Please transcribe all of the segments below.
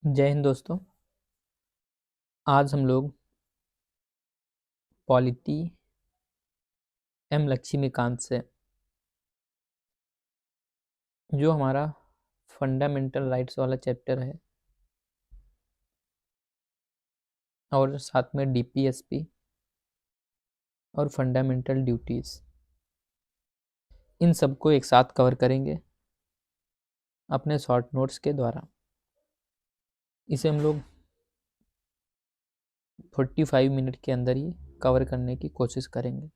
जय हिंद दोस्तों। आज हम लोग पॉलिटी एम लक्ष्मीकांत से जो हमारा फंडामेंटल राइट्स वाला चैप्टर है और साथ में डीपीएसपी और फंडामेंटल ड्यूटीज़ इन सबको एक साथ कवर करेंगे अपने शॉर्ट नोट्स के द्वारा। इसे हम लोग 45 मिनट के अंदर ही कवर करने की कोशिश करेंगे।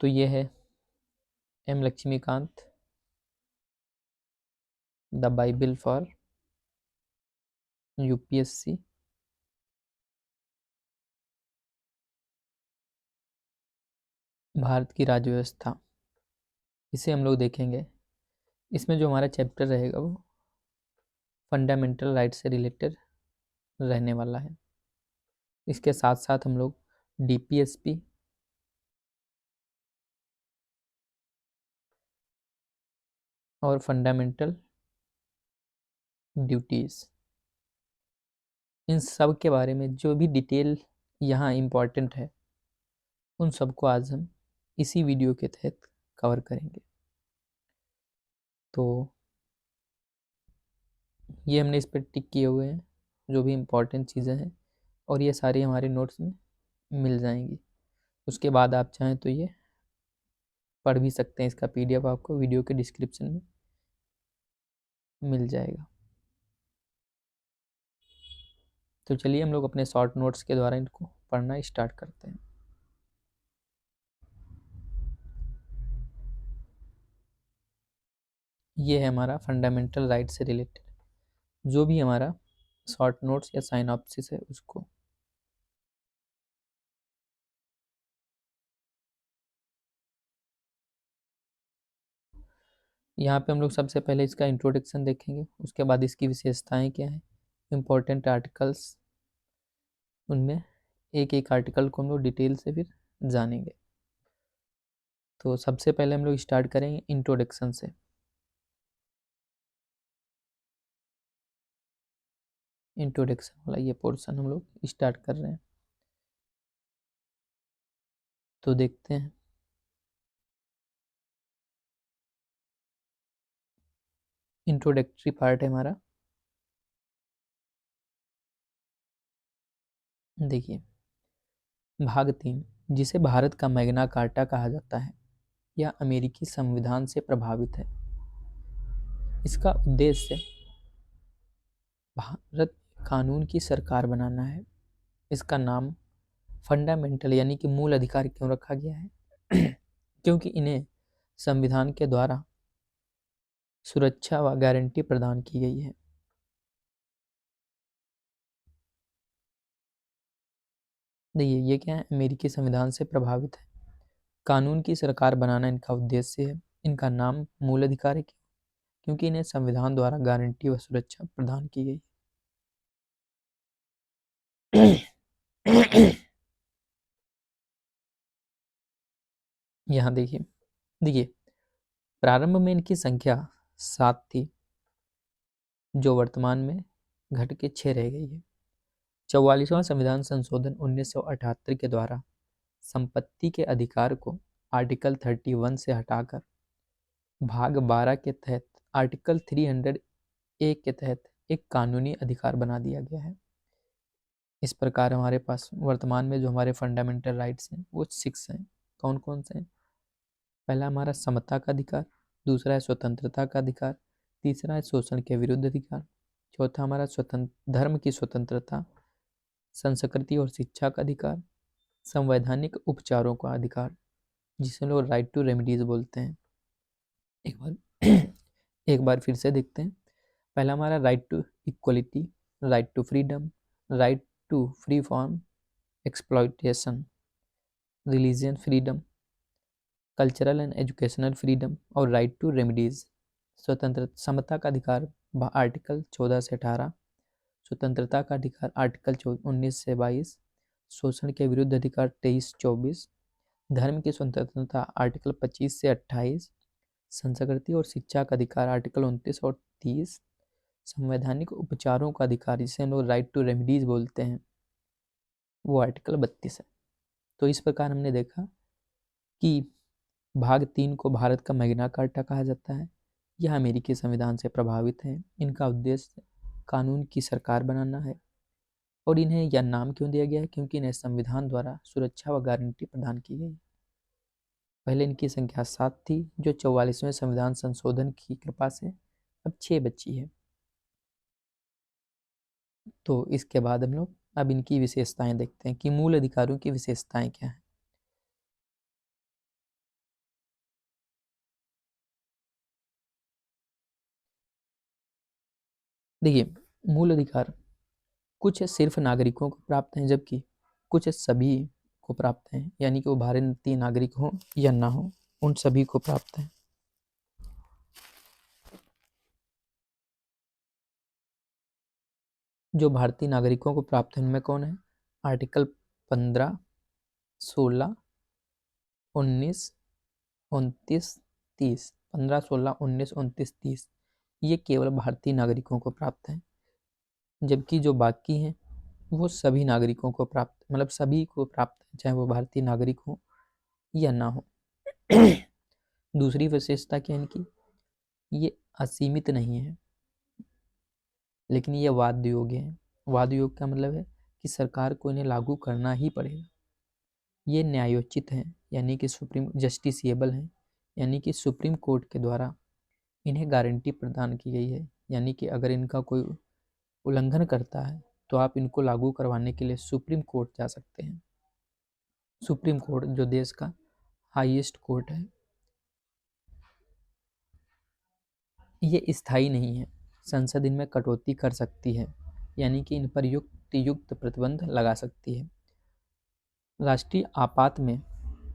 तो ये है M Laxmikanth, the Bible for UPSC. Bharat की राज्य व्यवस्था, इसे हम लोग देखेंगे। इसमें जो हमारा चैप्टर रहेगा वो फंडामेंटल राइट से रिलेटेड रहने वाला है। इसके साथ साथ हम लोग डीपीएसपी और फंडामेंटल ड्यूटीज़ इन सब के बारे में जो भी डिटेल यहाँ इम्पॉर्टेंट है उन सबको आज हम इसी वीडियो के तहत कवर करेंगे। तो ये हमने इस पर टिक किए हुए हैं जो भी इम्पोर्टेंट चीज़ें हैं, और ये सारी हमारे नोट्स में मिल जाएंगी। उसके बाद आप चाहें तो ये पढ़ भी सकते हैं। इसका पीडीएफ आपको वीडियो के डिस्क्रिप्शन में मिल जाएगा। तो चलिए हम लोग अपने शॉर्ट नोट्स के द्वारा इनको पढ़ना स्टार्ट करते हैं। ये है हमारा फंडामेंटल राइट से रिलेटेड जो भी हमारा शॉर्ट नोट्स या साइनॉप्सिस है उसको। यहाँ पे हम लोग सबसे पहले इसका इंट्रोडक्शन देखेंगे, उसके बाद इसकी विशेषताएं क्या हैं, इम्पोर्टेंट आर्टिकल्स, उनमें एक एक आर्टिकल को हम लोग डिटेल से फिर जानेंगे। तो सबसे पहले हम लोग स्टार्ट करेंगे इंट्रोडक्शन से। इंट्रोडक्शन वाला ये पोर्शन हम लोग स्टार्ट कर रहे हैं। तो देखते हैं। इंट्रोडक्टरी पार्ट है हमारा। देखिए, भाग 3, जिसे भारत का मैग्ना कार्टा कहा जाता है, यह अमेरिकी संविधान से प्रभावित है। इसका उद्देश्य भारत कानून की सरकार बनाना है। इसका नाम फंडामेंटल यानी कि मूल अधिकार क्यों रखा गया है क्योंकि इन्हें संविधान के द्वारा सुरक्षा व गारंटी प्रदान की गई है। देखिए, ये क्या है, अमेरिकी संविधान से प्रभावित है, कानून की सरकार बनाना इनका उद्देश्य है। इनका नाम मूल अधिकार है क्योंकि इन्हें संविधान द्वारा गारंटी व सुरक्षा प्रदान की गई। यहाँ देखिए देखिए प्रारंभ में इनकी संख्या 7 थी जो वर्तमान में घट के 6 रह गई है। 44वां संविधान संशोधन 1978 के द्वारा संपत्ति के अधिकार को आर्टिकल 31 से हटाकर भाग 12 के तहत आर्टिकल 300 ए के तहत एक कानूनी अधिकार बना दिया गया है। इस प्रकार हमारे पास वर्तमान में जो हमारे फंडामेंटल राइट्स हैं वो 6 हैं। कौन कौन से हैं? पहला हमारा समता का अधिकार, दूसरा है स्वतंत्रता का अधिकार, तीसरा है शोषण के विरुद्ध अधिकार, चौथा हमारा स्वतंत्र धर्म की स्वतंत्रता, संस्कृति और शिक्षा का अधिकार, संवैधानिक उपचारों का अधिकार जिसे लोग राइट टू रेमिडीज बोलते हैं। एक बार एक बार फिर से देखते हैं। पहला हमारा right to equality, right to freedom, right to free from exploitation, religion freedom, cultural and educational freedom और राइट टू रेमिडीज। स्वतंत्र समता का अधिकार आर्टिकल 14 से 18, स्वतंत्रता का अधिकार आर्टिकल 19 से 22, शोषण के विरुद्ध अधिकार 23-24, धर्म की स्वतंत्रता आर्टिकल 25 से 28, संस्कृति और शिक्षा का अधिकार आर्टिकल 29 और 30, संवैधानिक उपचारों का अधिकार, जिसे हम लोग राइट टू रेमिडीज बोलते हैं, वो आर्टिकल 32 है। तो इस प्रकार हमने देखा कि भाग 3 को भारत का मैग्ना कार्टा कहा जाता है। यह अमेरिकी संविधान से प्रभावित है। इनका उद्देश्य कानून की सरकार बनाना है। और इन्हें यह नाम क्यों दिया गया है? क्योंकि इन्हें संविधान द्वारा सुरक्षा व गारंटी प्रदान की गई। पहले इनकी संख्या 7 थी, जो 44वें संविधान संशोधन की कृपा से अब 6 बची है। तो इसके बाद हम लोग अब इनकी विशेषताएं देखते हैं कि मूल अधिकारों की विशेषताएं क्या हैं। देखिए, मूल अधिकार कुछ सिर्फ नागरिकों को प्राप्त हैं, जबकि कुछ सभी को प्राप्त हैं, यानी कि वो भारतीय नागरिक हो या ना हो, उन सभी को प्राप्त है। जो भारतीय नागरिकों को प्राप्त है उनमें कौन है? आर्टिकल 15, 16, 19, 29, 30। 15, 16, 19, 29, 30 ये केवल भारतीय नागरिकों को प्राप्त है, जबकि जो बाकी हैं वो सभी नागरिकों को प्राप्त, मतलब सभी को प्राप्त है, चाहे वो भारतीय नागरिक हो या ना हो। दूसरी विशेषता क्या है इनकी? ये असीमित नहीं है, लेकिन ये वाद्य योग्य है। वाद्य योग का मतलब है कि सरकार को इन्हें लागू करना ही पड़ेगा। ये न्यायोचित हैं, यानी कि सुप्रीम जस्टिसिएबल हैं, यानी कि सुप्रीम कोर्ट के द्वारा इन्हें गारंटी प्रदान की गई है। यानी कि अगर इनका कोई उल्लंघन करता है तो आप इनको लागू करवाने के लिए सुप्रीम कोर्ट जा सकते हैं। सुप्रीम कोर्ट जो देश का हाईएस्ट कोर्ट है, ये स्थायी नहीं है। संसद इनमें कटौती कर सकती है, यानी कि इन पर युक्त प्रतिबंध लगा सकती है। राष्ट्रीय आपात में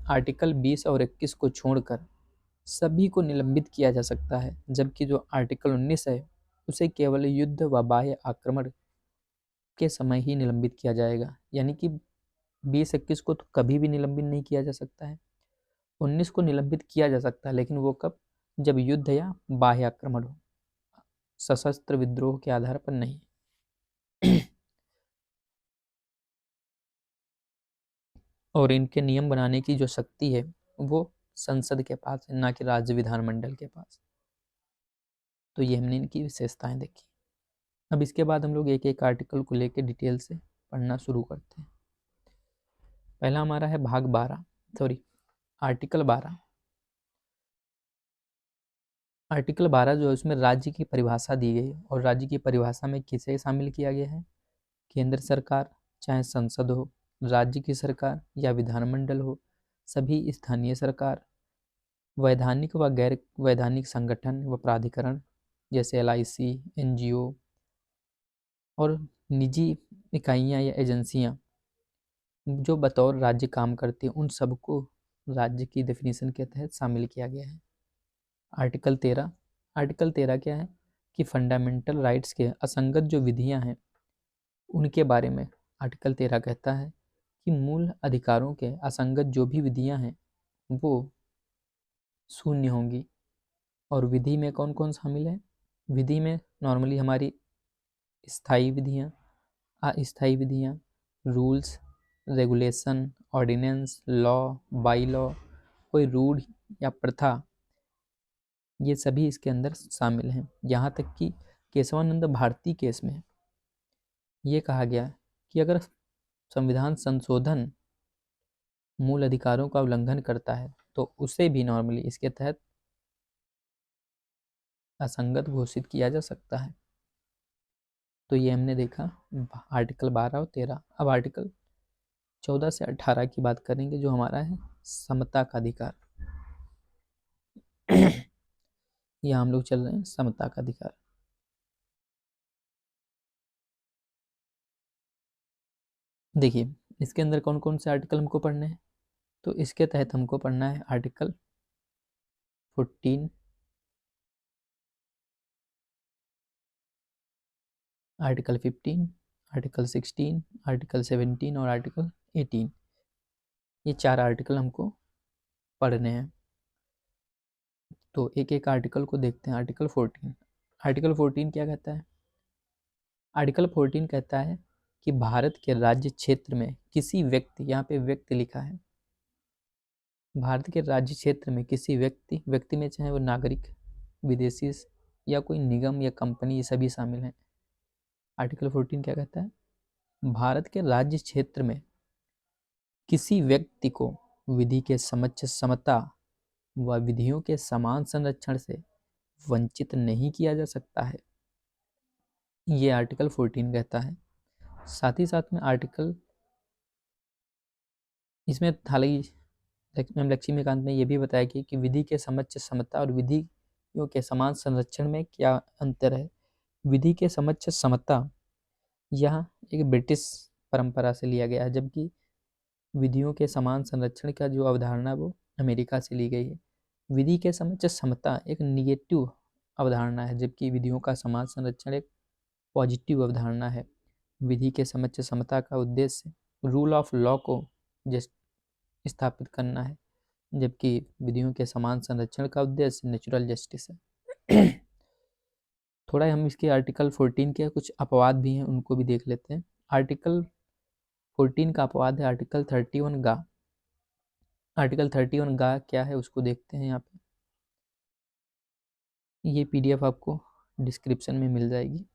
आर्टिकल 20 और 21 को छोड़कर सभी को निलंबित किया जा सकता है, जबकि जो आर्टिकल 19 है उसे केवल युद्ध व बाह्य आक्रमण के समय ही निलंबित किया जाएगा। यानी कि 20-21 को तो कभी भी निलंबित नहीं किया जा सकता है। 19 को निलंबित किया जा सकता है, लेकिन वो कब? जब युद्ध या बाह्य आक्रमण हो, सशस्त्र विद्रोह के आधार पर नहीं। और इनके नियम बनाने की जो शक्ति है वो संसद के पास है, ना कि राज्य विधानमंडल के पास। तो ये हमने इनकी विशेषताएं देखी। अब इसके बाद हम लोग एक एक आर्टिकल को लेकर डिटेल से पढ़ना शुरू करते हैं। पहला हमारा है भाग 12, सॉरी आर्टिकल 12। आर्टिकल 12 जो है उसमें राज्य की परिभाषा दी गई है, और राज्य की परिभाषा में किसे शामिल किया गया है? केंद्र सरकार, चाहे संसद हो, राज्य की सरकार या विधानमंडल हो, सभी स्थानीय सरकार, वैधानिक व गैर वैधानिक संगठन व प्राधिकरण जैसे LIC, NGO और निजी इकाइयाँ या एजेंसियाँ जो बतौर राज्य काम करती हैं, उन सबको राज्य की डेफिनेशन के तहत शामिल किया गया है। आर्टिकल 13। आर्टिकल 13 क्या है? कि फंडामेंटल राइट्स के असंगत जो विधियां हैं उनके बारे में आर्टिकल 13 कहता है कि मूल अधिकारों के असंगत जो भी विधियां हैं वो शून्य होंगी। और विधि में कौन कौन शामिल है? विधि में नॉर्मली हमारी स्थायी विधियां, अस्थायी विधियां, rules, regulation, ordinance, law, by law, कोई रूढ़ या प्रथा, ये सभी इसके अंदर शामिल हैं। यहाँ तक कि केशवानंद भारती केस में ये कहा गया कि अगर संविधान संशोधन मूल अधिकारों का उल्लंघन करता है तो उसे भी नॉर्मली इसके तहत असंगत घोषित किया जा सकता है। तो ये हमने देखा आर्टिकल 12 और 13। अब आर्टिकल 14 से 18 की बात करेंगे, जो हमारा है समता का अधिकार। यहाँ हम लोग चल रहे हैं समता का अधिकार। देखिए, इसके अंदर कौन कौन से आर्टिकल हमको पढ़ने हैं? तो इसके तहत हमको पढ़ना है आर्टिकल 14, आर्टिकल 15, आर्टिकल 16, आर्टिकल 17 और आर्टिकल 18। ये 4 आर्टिकल हमको पढ़ने हैं। तो एक एक आर्टिकल को देखते हैं। आर्टिकल 14। आर्टिकल 14 क्या कहता है? आर्टिकल 14 कहता है कि भारत के राज्य क्षेत्र में किसी व्यक्ति, यहाँ पे व्यक्ति लिखा है, भारत के राज्य क्षेत्र में किसी व्यक्ति में चाहे वो नागरिक, विदेशी या कोई निगम या कंपनी, ये सभी शामिल हैं। आर्टिकल 14 क्या कहता है? भारत के राज्य क्षेत्र में किसी व्यक्ति को विधि के समक्ष समता व विधियों के समान संरक्षण से वंचित नहीं किया जा सकता है, ये आर्टिकल 14 कहता है। साथ ही साथ में आर्टिकल, इसमें हालांकि लक्ष्मीकांत ने यह भी बताया कि विधि के समक्ष समता और विधियों के समान संरक्षण में क्या अंतर है। विधि के समक्ष समता यह एक ब्रिटिश परंपरा से लिया गया है, जबकि विधियों के समान संरक्षण का जो अवधारणा वो अमेरिका से ली गई है। विधि के समक्ष समता एक निगेटिव अवधारणा है, जबकि विधियों का समान संरक्षण एक पॉजिटिव अवधारणा है। विधि के समक्ष समता का उद्देश्य रूल ऑफ लॉ को स्थापित करना है, जबकि विधियों के समान संरक्षण का उद्देश्य नेचुरल जस्टिस है। थोड़ा हम इसके आर्टिकल 14 के कुछ अपवाद भी हैं, उनको भी देख लेते हैं। आर्टिकल 14 का अपवाद है आर्टिकल 31 गा। आर्टिकल 31 गा क्या है उसको देखते हैं। यहाँ पे ये PDF आपको डिस्क्रिप्शन में मिल जाएगी।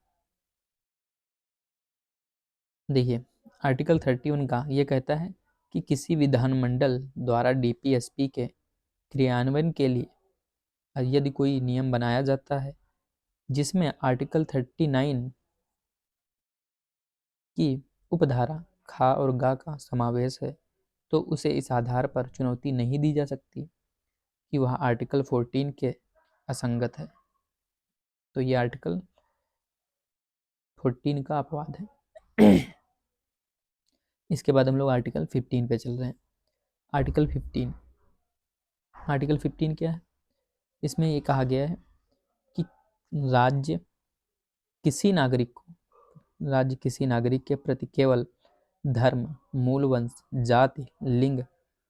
देखिए आर्टिकल 31 गा ये कहता है कि किसी विधानमंडल द्वारा DPSP के क्रियान्वयन के लिए यदि कोई नियम बनाया जाता है जिसमें आर्टिकल 39 की उपधारा खा और गा का समावेश है, तो उसे इस आधार पर चुनौती नहीं दी जा सकती कि वह आर्टिकल 14 के असंगत है। तो ये आर्टिकल 14 का अपवाद है। इसके बाद हम लोग आर्टिकल 15 पे चल रहे हैं। आर्टिकल 15 क्या है? इसमें ये कहा गया है कि राज्य किसी नागरिक के प्रति केवल धर्म, मूल वंश, जाति, लिंग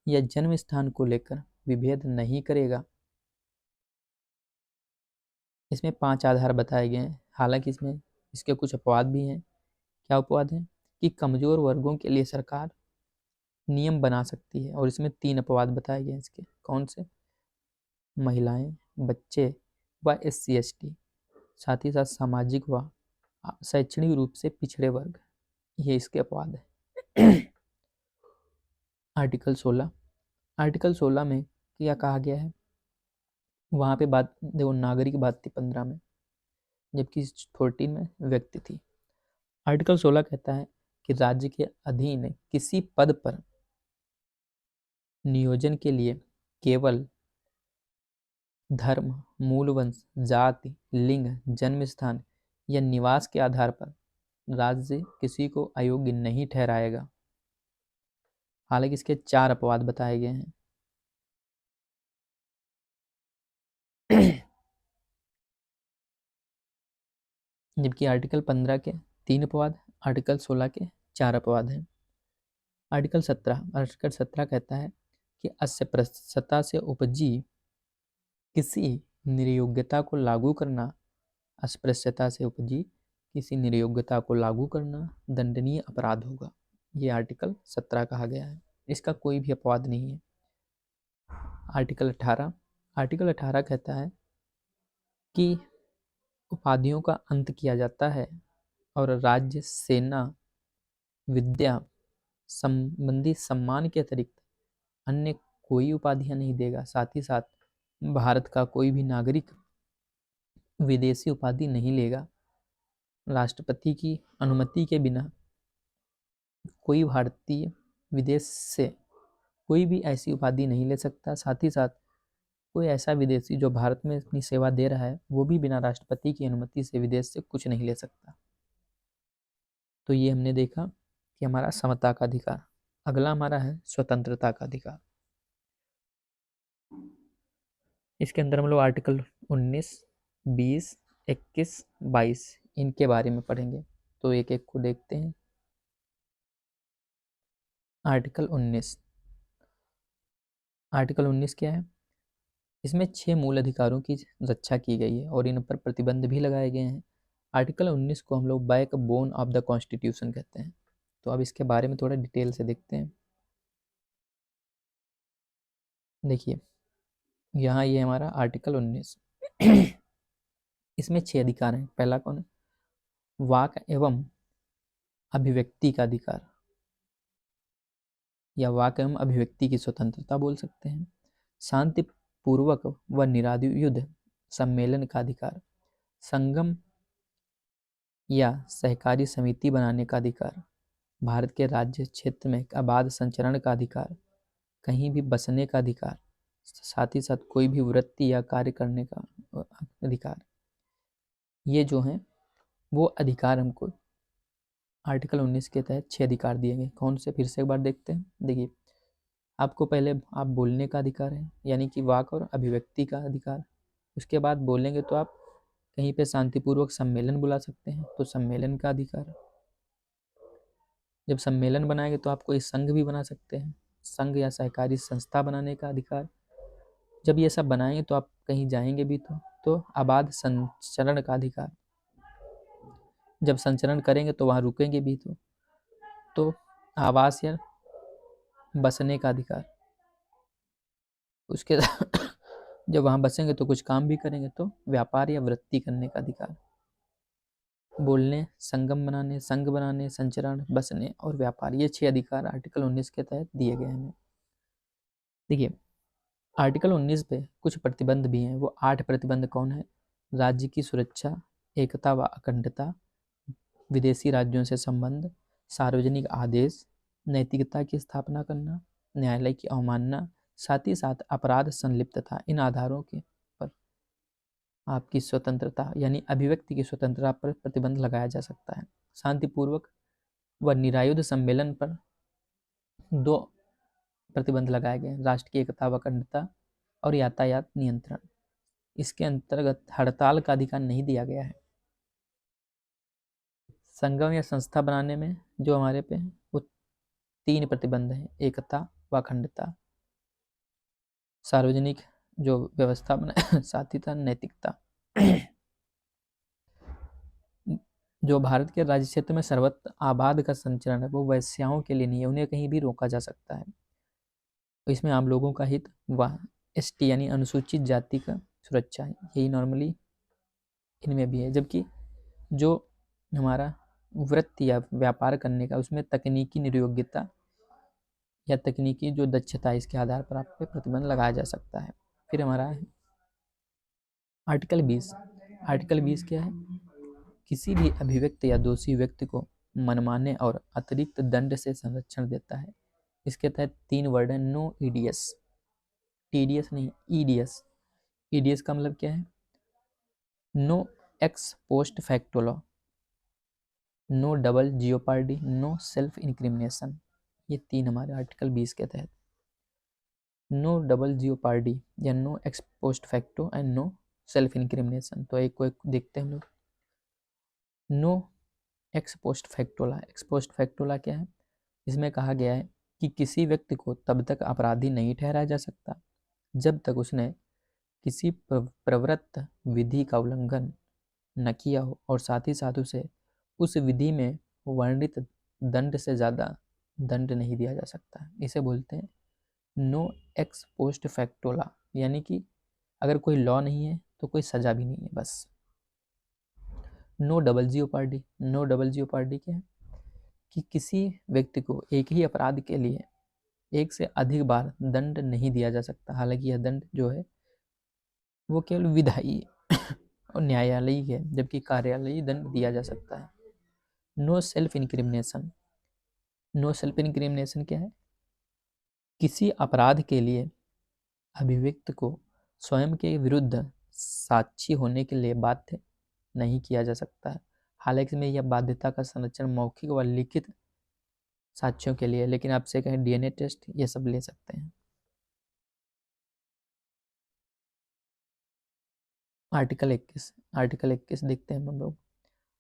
या जन्म स्थान को लेकर विभेद नहीं करेगा। इसमें 5 आधार बताए गए हैं। हालांकि इसमें इसके कुछ अपवाद भी हैं। क्या अपवाद हैं? कि कमजोर वर्गों के लिए सरकार नियम बना सकती है, और इसमें 3 अपवाद बताए गए हैं इसके। कौन से? महिलाएं, बच्चे व SC/ST, साथ ही साथ सामाजिक व शैक्षणिक रूप से पिछड़े वर्ग, ये इसके अपवाद है। आर्टिकल 16 में क्या कहा गया है? वहाँ पे बात देखो नागरिक बात थी 15 में, जबकि 14 में व्यक्ति थी। आर्टिकल 16 कहता है कि राज्य के अधीन किसी पद पर नियोजन के लिए केवल धर्म, मूल वंश, जाति, लिंग, जन्म स्थान या निवास के आधार पर राज्य किसी को अयोग्य नहीं ठहराएगा। हालांकि इसके 4 अपवाद बताए गए हैं। जबकि आर्टिकल 15 के 3 अपवाद, आर्टिकल 16 के 4 अपवाद हैं। आर्टिकल 17 कहता है कि अस्पृश्यता से उपजी किसी निर्योग्यता को लागू करना, अस्पृश्यता से उपजी किसी निर्योग्यता को लागू करना दंडनीय अपराध होगा। ये आर्टिकल 17 कहा गया है। इसका कोई भी अपवाद नहीं है। आर्टिकल 18 कहता है कि उपाधियों का अंत किया जाता है और राज्य, सेना, विद्या संबंधी सम्मान के अतिरिक्त अन्य कोई उपाधियां नहीं देगा। साथ ही साथ भारत का कोई भी नागरिक विदेशी उपाधि नहीं लेगा। राष्ट्रपति की अनुमति के बिना कोई भारतीय विदेश से कोई भी ऐसी उपाधि नहीं ले सकता। साथ ही साथ कोई ऐसा विदेशी जो भारत में अपनी सेवा दे रहा है, वो भी बिना राष्ट्रपति की अनुमति से विदेश से कुछ नहीं ले सकता। तो ये हमने देखा कि हमारा समता का अधिकार। अगला हमारा है स्वतंत्रता का अधिकार। इसके अंदर हम लोग आर्टिकल 19, 20, 21, 22 इनके बारे में पढ़ेंगे। तो एक एक को देखते हैं। आर्टिकल 19 क्या है? इसमें 6 मूल अधिकारों की रक्षा की गई है और इन पर प्रतिबंध भी लगाए गए हैं। आर्टिकल 19 को हम लोग back bone of the constitution कहते हैं। तो अब इसके बारे में थोड़ा डिटेल से देखते हैं। देखिए यहाँ ये हमारा आर्टिकल 19 इसमें 6 अधिकार हैं। पहला कौन है? वाक एवं अभिव्यक्ति का अधिकार, या वाक एवं अभिव्यक्ति की स्वतंत्रता बोल सकते हैं। शांतिपूर्वक व निरायुध सम्मेलन का अधिकार, संगम या सहकारी समिति बनाने का अधिकार, भारत के राज्य क्षेत्र में आबाद संचरण का अधिकार, कहीं भी बसने का अधिकार, साथ ही साथ कोई भी वृत्ति या कार्य करने का अधिकार। ये जो हैं वो अधिकार हमको आर्टिकल 19 के तहत 6 अधिकार दिए गए। कौन से, फिर से एक बार देखते हैं। देखिए आपको पहले आप बोलने का अधिकार है, यानी कि वाक और अभिव्यक्ति का अधिकार। उसके बाद बोलेंगे तो आप कहीं पे शांतिपूर्वक सम्मेलन बुला सकते हैं, तो सम्मेलन का अधिकार। जब सम्मेलन बनाएंगे तो आप कोई संघ भी बना सकते हैं, संघ या सहकारी संस्था बनाने का अधिकार। जब ये सब बनाएंगे तो आप कहीं जाएंगे भी तो आबाद संचरण का अधिकार। जब संचरण करेंगे तो वहाँ रुकेंगे भी तो आवास या बसने का अधिकार। उसके जब वहाँ बसेंगे तो कुछ काम भी करेंगे तो व्यापार या वृत्ति करने का अधिकार। बोलने, संगम बनाने, संघ बनाने, संचरण, बसने और व्यापार, ये 6 अधिकार आर्टिकल 19 के तहत दिए गए हैं। देखिए आर्टिकल 19 पे कुछ प्रतिबंध भी हैं। वो 8 प्रतिबंध कौन है? राज्य की सुरक्षा, एकता व अखंडता, विदेशी राज्यों से संबंध, सार्वजनिक आदेश, नैतिकता की स्थापना करना, न्यायालय की अवमानना, साथ ही साथ अपराध संलिप्तता। इन आधारों के पर आपकी स्वतंत्रता यानी अभिव्यक्ति की स्वतंत्रता पर प्रतिबंध लगाया जा सकता है। शांतिपूर्वक व निरायुध सम्मेलन पर 2 प्रतिबंध लगाए गए, राष्ट्र की एकता व अखंडता और यातायात नियंत्रण। इसके अंतर्गत हड़ताल का अधिकार नहीं दिया गया है। संगम या संस्था बनाने में जो हमारे पे वो 3 प्रतिबंध हैं, एकता व अखंडता, सार्वजनिक जो व्यवस्था बना, साथ ही साथ नैतिकता। जो भारत के राज्य क्षेत्र में सर्वत्र आबाद का संचरण है वो वैश्याओं के लिए नहीं है, उन्हें कहीं भी रोका जा सकता है। तो इसमें आम लोगों का हित व एसटी यानी अनुसूचित जाति का सुरक्षा है, यही नॉर्मली इनमें भी है। जबकि जो हमारा वृत्ति या व्यापार करने का, उसमें तकनीकी निर्योग्यता या तकनीकी जो दक्षता है इसके आधार पर आप पे प्रतिबंध लगाया जा सकता है। फिर हमारा है आर्टिकल 20। आर्टिकल 20 क्या है? किसी भी अभिव्यक्त या दोषी व्यक्ति को मनमाने और अतिरिक्त दंड से संरक्षण देता है। इसके तहत 3 वर्ड है, नो ईडीएस, टीडीएस नहीं, ईडीएस। ईडीएस का मतलब क्या है? No ex post facto law, no double jeopardy, no self incrimination. ये 3 हमारे आर्टिकल 20 के तहत। नो डबल जियोपार्डी या no ex post facto and no self incrimination. तो एक को एक देखते हैं हम लोग। No ex post facto law. Ex post facto law क्या है? इसमें कहा गया है कि किसी व्यक्ति को तब तक अपराधी नहीं ठहराया जा सकता जब तक उसने किसी प्रवृत्त विधि का उल्लंघन न किया हो और साथ ही साथ उसे उस विधि में वर्णित दंड से ज़्यादा दंड नहीं दिया जा सकता। इसे बोलते हैं नो एक्स पोस्ट फैक्टोला, यानी कि अगर कोई लॉ नहीं है तो कोई सज़ा भी नहीं है, बस। No double jeopardy. No double jeopardy क्या है? कि किसी व्यक्ति को एक ही अपराध के लिए एक से अधिक बार दंड नहीं दिया जा सकता। हालांकि यह दंड जो है वो केवल विधायी और न्यायालयी है, जबकि कार्यालयी दंड दिया जा सकता है। No self incrimination. No self incrimination क्या है? किसी अपराध के लिए अभियुक्त को स्वयं के विरुद्ध साक्षी होने के लिए बाध्य नहीं किया जा सकता है। हालांकि में यह बाध्यता का संरक्षण मौखिक व लिखित साक्ष्यों के लिए, लेकिन आपसे कहें डीएनए टेस्ट, ये सब ले सकते हैं। आर्टिकल 21। आर्टिकल 21 देखते हैं हम लोग।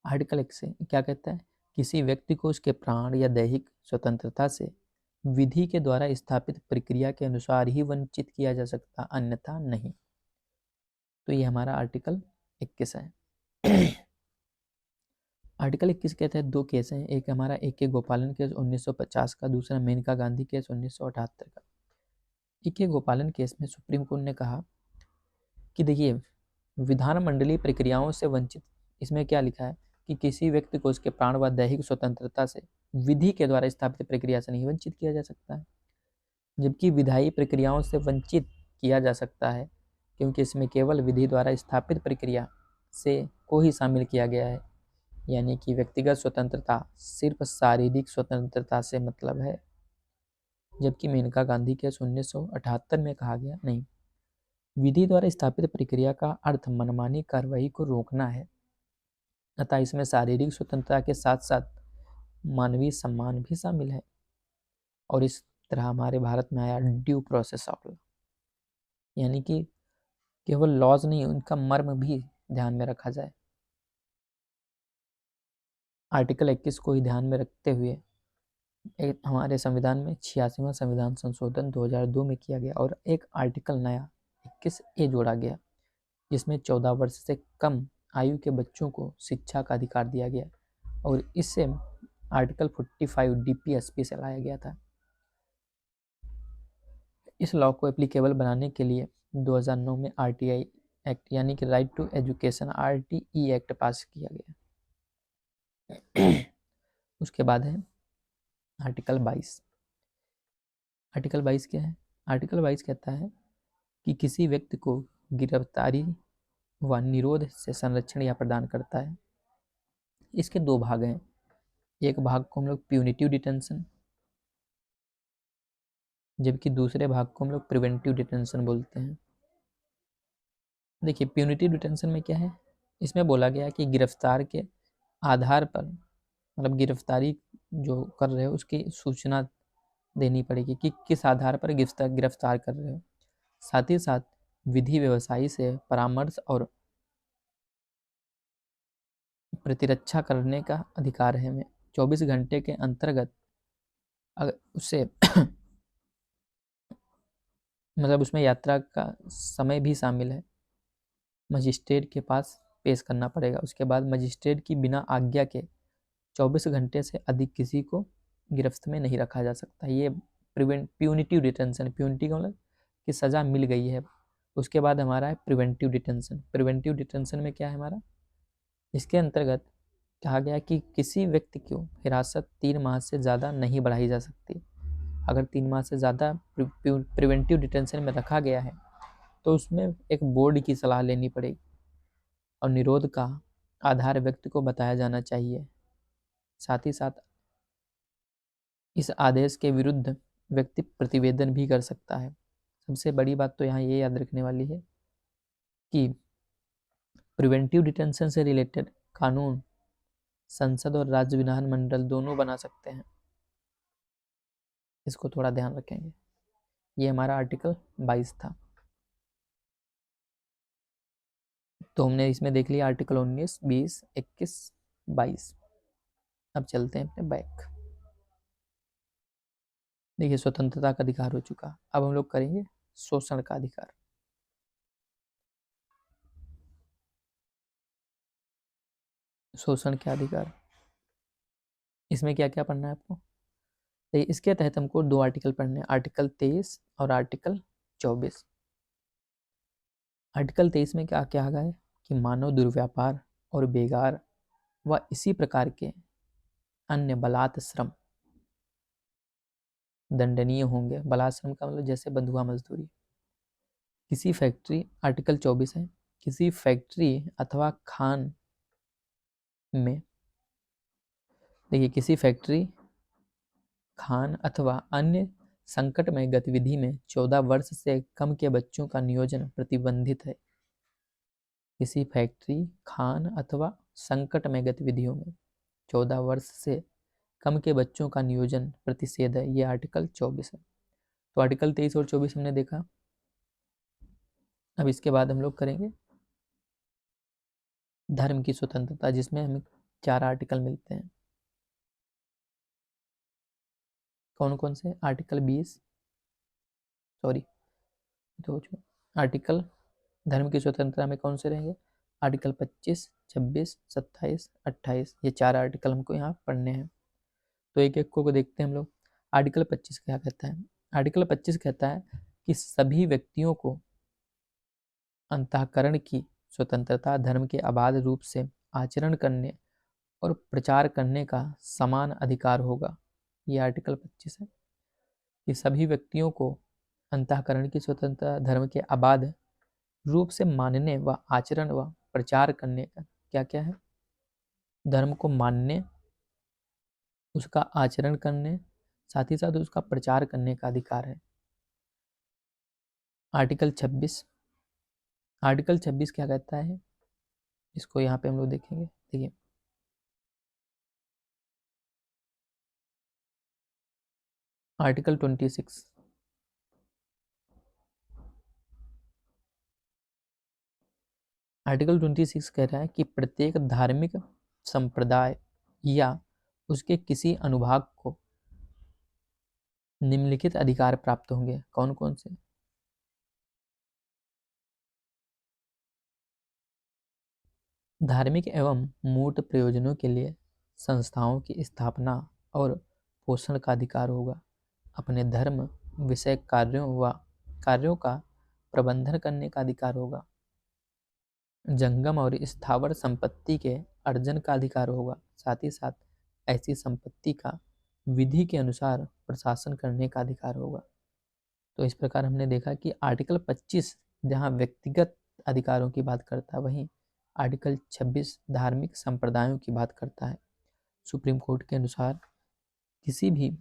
आर्टिकल 21 क्या कहता है? किसी व्यक्ति को उसके प्राण या दैहिक स्वतंत्रता से विधि के द्वारा स्थापित प्रक्रिया के अनुसार ही वंचित किया जा सकता, अन्यथा नहीं। तो ये हमारा आर्टिकल 21 है। आर्टिकल 21 कहते हैं 2 केस हैं, एक हमारा AK गोपालन केस 1950 का, दूसरा मेनका गांधी केस 1978 का। AK गोपालन केस में सुप्रीम कोर्ट ने कहा कि देखिए विधानमंडलीय प्रक्रियाओं से वंचित, इसमें क्या लिखा है कि किसी व्यक्ति को उसके प्राण व दैहिक स्वतंत्रता से विधि के द्वारा स्थापित प्रक्रिया से नहीं वंचित किया जा सकता है, जबकि विधायी प्रक्रियाओं से वंचित किया जा सकता है क्योंकि इसमें केवल विधि द्वारा स्थापित प्रक्रिया से को ही शामिल किया गया है, यानी कि व्यक्तिगत स्वतंत्रता सिर्फ शारीरिक स्वतंत्रता से मतलब है। जबकि मेनका गांधी केस 1978 में कहा गया नहीं, विधि द्वारा स्थापित प्रक्रिया का अर्थ मनमानी कार्रवाई को रोकना है, अतः इसमें शारीरिक स्वतंत्रता के साथ साथ मानवीय सम्मान भी शामिल है। और इस तरह हमारे भारत में आया ड्यू प्रोसेस ऑफ लॉ, यानी कि केवल लॉज नहीं, उनका मर्म भी ध्यान में रखा जाए। आर्टिकल 21 को ही ध्यान में रखते हुए हमारे संविधान में 86वां संविधान संशोधन 2002 में किया गया और एक आर्टिकल नया 21A जोड़ा गया, जिसमें 14 वर्ष से कम आयु के बच्चों को शिक्षा का अधिकार दिया गया और इससे आर्टिकल 45 DPSP से लाया गया था। इस लॉ को एप्लीकेबल बनाने के लिए 2009 में RTI एक्ट यानी कि right to education RTE act pass किया गया। उसके बाद है आर्टिकल 22। आर्टिकल 22 क्या है? आर्टिकल 22 कहता है कि किसी व्यक्ति को गिरफ्तारी व निरोध से संरक्षण या प्रदान करता है। इसके 2 भाग हैं, एक भाग को हम लोग प्यूनिटिव डिटेंशन, जबकि दूसरे भाग को हम लोग प्रिवेंटिव डिटेंशन बोलते हैं। देखिए प्यूनिटिव डिटेंशन में क्या है, इसमें बोला गया है कि गिरफ्तार के आधार पर, मतलब गिरफ्तारी जो कर रहे हो उसकी सूचना देनी पड़ेगी कि किस आधार पर गिरफ्तार कर रहे हो। साथ ही साथ विधि व्यवसायी से परामर्श और प्रतिरक्षा करने का अधिकार है हमें। 24 घंटे के अंतर्गत अगर उससे मतलब उसमें यात्रा का समय भी शामिल है, मजिस्ट्रेट के पास पेश करना पड़ेगा। उसके बाद मजिस्ट्रेट की बिना आज्ञा के 24 घंटे से अधिक किसी को गिरफ्त में नहीं रखा जा सकता। ये प्यूनिटिव डिटेंशन, प्यूनिटी का मतलब कि सज़ा मिल गई है। उसके बाद हमारा है प्रिवेंटिव डिटेंशन। प्रिवेंटिव डिटेंशन में क्या है हमारा, इसके अंतर्गत कहा गया कि किसी व्यक्ति को हिरासत 3 माह से ज़्यादा नहीं बढ़ाई जा सकती। अगर 3 माह से ज़्यादा प्रिवेंटिव डिटेंशन में रखा गया है तो उसमें एक बोर्ड की सलाह लेनी पड़ेगी और निरोध का आधार व्यक्ति को बताया जाना चाहिए। साथ ही साथ इस आदेश के विरुद्ध व्यक्ति प्रतिवेदन भी कर सकता है। सबसे बड़ी बात तो यहाँ ये याद रखने वाली है कि प्रिवेंटिव डिटेंशन से रिलेटेड कानून संसद और राज्य विधानमंडल दोनों बना सकते हैं, इसको थोड़ा ध्यान रखेंगे। ये हमारा आर्टिकल 22 था। तो हमने इसमें देख लिया आर्टिकल 19, 20, 21, 22। अब चलते हैं अपने बैक। देखिए स्वतंत्रता का अधिकार हो चुका, अब हम लोग करेंगे शोषण का अधिकार। शोषण का अधिकार, इसमें क्या क्या पढ़ना है आपको? तो इसके तहत हमको 2 आर्टिकल पढ़ने हैं, आर्टिकल 23 और आर्टिकल 24। आर्टिकल 23 में क्या क्या है कि मानव दुर्व्यापार और बेगार व इसी प्रकार के अन्य बलात् श्रम दंडनीय होंगे। बलात् श्रम का मतलब जैसे बंधुआ मजदूरी। किसी फैक्ट्री, आर्टिकल 24 है, किसी फैक्ट्री अथवा खान में, देखिए किसी फैक्ट्री, खान अथवा अन्य संकटमय गतिविधि में 14 वर्ष से कम के बच्चों का नियोजन प्रतिबंधित है। किसी फैक्ट्री, खान अथवा संकटमय गतिविधियों में 14 वर्ष से कम के बच्चों का नियोजन प्रतिषेध है। ये आर्टिकल 24 है। तो आर्टिकल 23 और 24 हमने देखा। अब इसके बाद हम लोग करेंगे धर्म की स्वतंत्रता, जिसमें हमें 4 आर्टिकल मिलते हैं। कौन कौन से? आर्टिकल 20, सॉरी तो आर्टिकल धर्म की स्वतंत्रता में कौन से रहेंगे? आर्टिकल 25, 26, 27, 28, ये 4 आर्टिकल हमको यहाँ पढ़ने हैं। तो एक एक को देखते हैं हम लोग। आर्टिकल 25 क्या कहता है? आर्टिकल 25 कहता है कि सभी व्यक्तियों को अंतःकरण की स्वतंत्रता, धर्म के अबाध रूप से आचरण करने और प्रचार करने का समान अधिकार होगा। ये आर्टिकल 25 है कि सभी व्यक्तियों को अंतःकरण की स्वतंत्रता, धर्म के अबाध रूप से मानने व आचरण व प्रचार करने का क्या क्या है? धर्म को मानने, उसका आचरण करने, साथ ही साथ उसका प्रचार करने का अधिकार है। आर्टिकल 26, आर्टिकल 26 क्या कहता है? इसको यहाँ पे हम लोग देखेंगे। देखिए, आर्टिकल 26, आर्टिकल 26 कह रहा है कि प्रत्येक धार्मिक संप्रदाय या उसके किसी अनुभाग को निम्नलिखित अधिकार प्राप्त होंगे। कौन कौन से? धार्मिक एवं मूर्त प्रयोजनों के लिए संस्थाओं की स्थापना और पोषण का अधिकार होगा। अपने धर्म विषय कार्यों का प्रबंधन करने का अधिकार होगा। जंगम और स्थावर संपत्ति के अर्जन का अधिकार होगा। साथ ही साथ ऐसी संपत्ति का विधि के अनुसार प्रशासन करने का अधिकार होगा। तो इस प्रकार हमने देखा कि आर्टिकल 25 जहाँ व्यक्तिगत अधिकारों की बात करता है, वहीं आर्टिकल 26 धार्मिक संप्रदायों की बात करता है। सुप्रीम कोर्ट के अनुसार किसी भी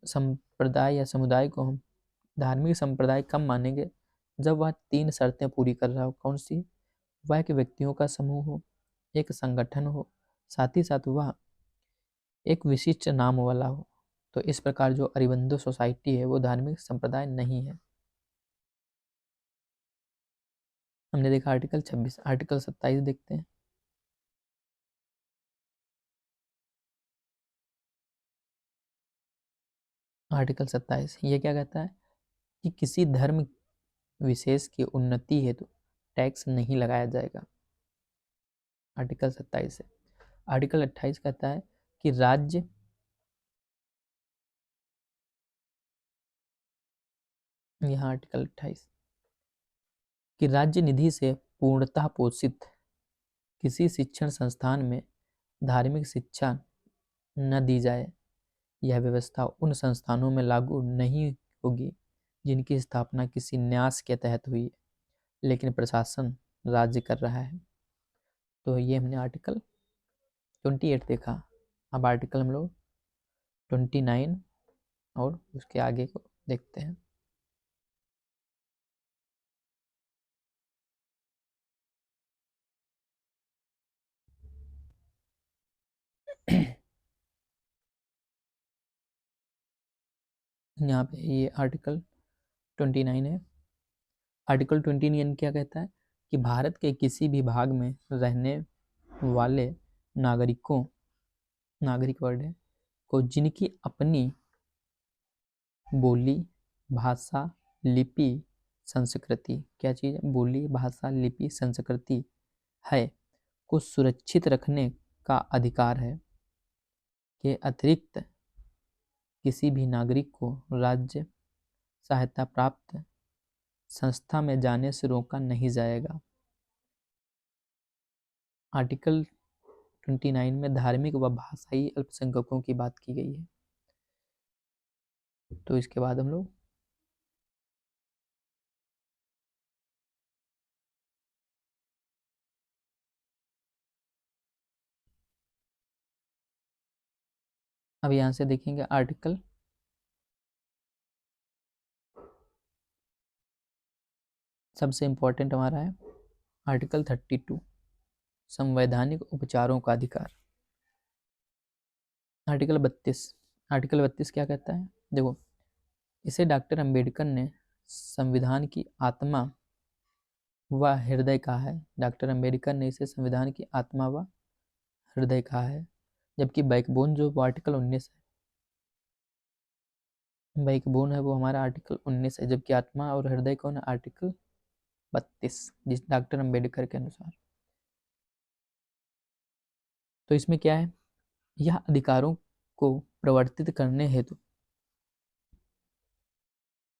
संप्रदाय या समुदाय को हम धार्मिक संप्रदाय कब मानेंगे? जब वह 3 शर्तें पूरी कर रहा हो। कौन सी? वह एक व्यक्तियों का समूह हो, एक संगठन हो, साथ ही साथ वह एक विशिष्ट नाम वाला हो। तो इस प्रकार जो अरिबंदो सोसाइटी है वो धार्मिक संप्रदाय नहीं है। हमने देखा आर्टिकल 26। आर्टिकल 27 देखते हैं। आर्टिकल 27 ये क्या कहता है कि किसी धर्म विशेष की उन्नति हेतु टैक्स नहीं लगाया जाएगा। आर्टिकल 27 है। आर्टिकल 28 कहता है कि राज्य यहाँ आर्टिकल 28 कि राज्य निधि से पूर्णतः पोषित किसी शिक्षण संस्थान में धार्मिक शिक्षा न दी जाए। यह व्यवस्था उन संस्थानों में लागू नहीं होगी जिनकी स्थापना किसी न्यास के तहत हुई है, लेकिन प्रशासन राज्य कर रहा है। तो ये हमने आर्टिकल 28 देखा। अब आर्टिकल हम लोग 29 और उसके आगे को देखते हैं। यहाँ पे ये आर्टिकल 29 है। आर्टिकल 29 क्या कहता है कि भारत के किसी भी भाग में रहने वाले नागरिक वर्ड है, को जिनकी अपनी बोली, भाषा, लिपि, संस्कृति, क्या चीज़ है? बोली, भाषा, लिपि, संस्कृति है, को सुरक्षित रखने का अधिकार है। के अतिरिक्त किसी भी नागरिक को राज्य सहायता प्राप्त संस्था में जाने से रोका नहीं जाएगा। आर्टिकल 29 में धार्मिक व भाषाई अल्पसंख्यकों की बात की गई है। तो इसके बाद हम लोग अब यहाँ से देखेंगे आर्टिकल सबसे इंपॉर्टेंट हमारा है आर्टिकल 32 संवैधानिक उपचारों का अधिकार। आर्टिकल 32 क्या कहता है? देखो, इसे डॉक्टर अंबेडकर ने संविधान की आत्मा व हृदय कहा है। डॉक्टर अंबेडकर ने इसे संविधान की आत्मा व हृदय कहा है। जबकि बैकबोन जो वो आर्टिकल 19 है, बैकबोन है वो हमारा आर्टिकल 19 है, जबकि आत्मा और हृदय कौन है? आर्टिकल 32 जिस डॉक्टर अंबेडकर के अनुसार। तो इसमें क्या है, यह अधिकारों को प्रवर्तित करने हेतु,